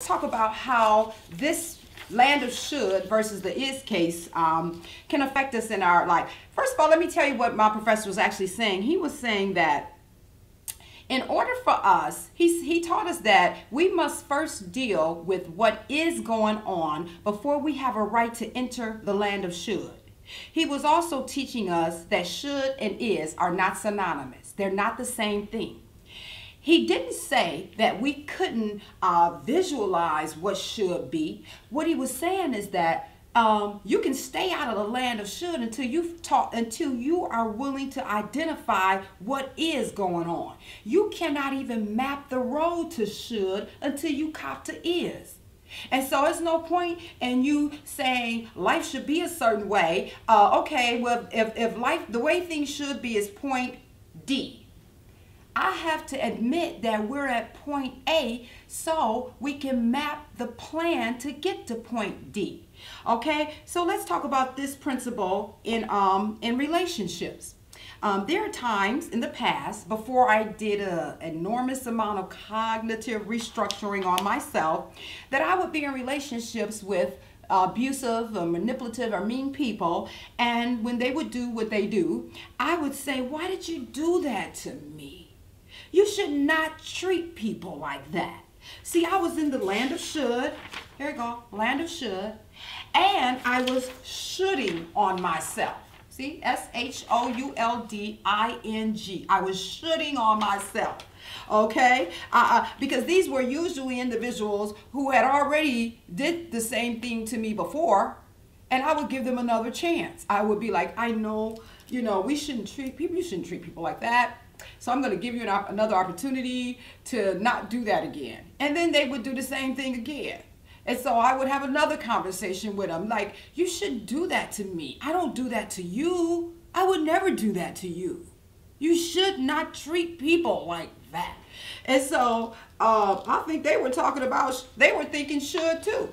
Talk about how this land of should versus the is case can affect us in our life. First of all, let me tell you what my professor was actually saying. He was saying that in order for us, he taught us that we must first deal with what is going on before we have a right to enter the land of should. He was also teaching us that should and is are not synonymous. They're not the same thing. He didn't say that we couldn't visualize what should be. What he was saying is that you can stay out of the land of should until you are willing to identify what is going on. You cannot even map the road to should until you cop to is. And so it's no point in you saying life should be a certain way. Okay, well, if life, the way things should be is point D. I have to admit that we're at point A so we can map the plan to get to point D. Okay, so let's talk about this principle in relationships. There are times in the past, before I did an enormous amount of cognitive restructuring on myself, that I would be in relationships with abusive or manipulative or mean people, and when they would do what they do, I would say, why did you do that to me? You should not treat people like that. See, I was in the land of should. Here we go, land of should. And I was shoulding on myself. See, S-H-O-U-L-D-I-N-G. I was shoulding on myself. Okay? Because these were usually individuals who had already did the same thing to me before. And I would give them another chance. I would be like, I know, we shouldn't treat people. You shouldn't treat people like that. So I'm going to give you another opportunity to not do that again. And then they would do the same thing again. And so I would have another conversation with them. Like, you shouldn't do that to me. I don't do that to you. I would never do that to you. You should not treat people like that. And so I think they were thinking should too.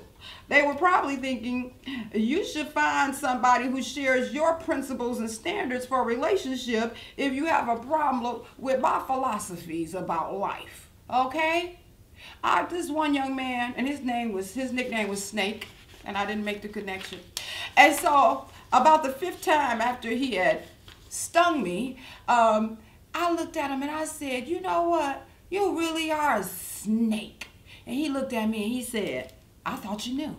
They were probably thinking you should find somebody who shares your principles and standards for a relationship if you have a problem with my philosophies about life. Okay? This one young man, and his nickname was Snake, and I didn't make the connection. And so about the 5th time after he had stung me, I looked at him and I said, you know what? You really are a snake. And he looked at me and he said, I thought you knew.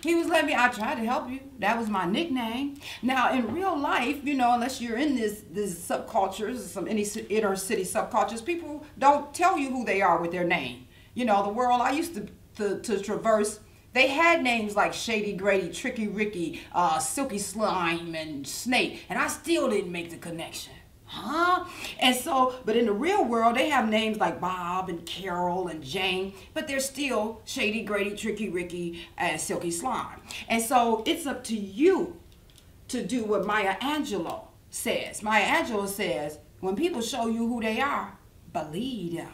He was letting me, I tried to help you. That was my nickname. Now, in real life, unless you're in these subcultures, any inner city subcultures, people don't tell you who they are with their name. The world I used to traverse, they had names like Shady Grady, Tricky Ricky, Silky Slime, and Snake, and I still didn't make the connection. And so, but in the real world, they have names like Bob and Carol and Jane, but they're still Shady Grady, Tricky Ricky, and Silky Slime. And so it's up to you to do what Maya Angelou says. Maya Angelou says, when people show you who they are, believe them.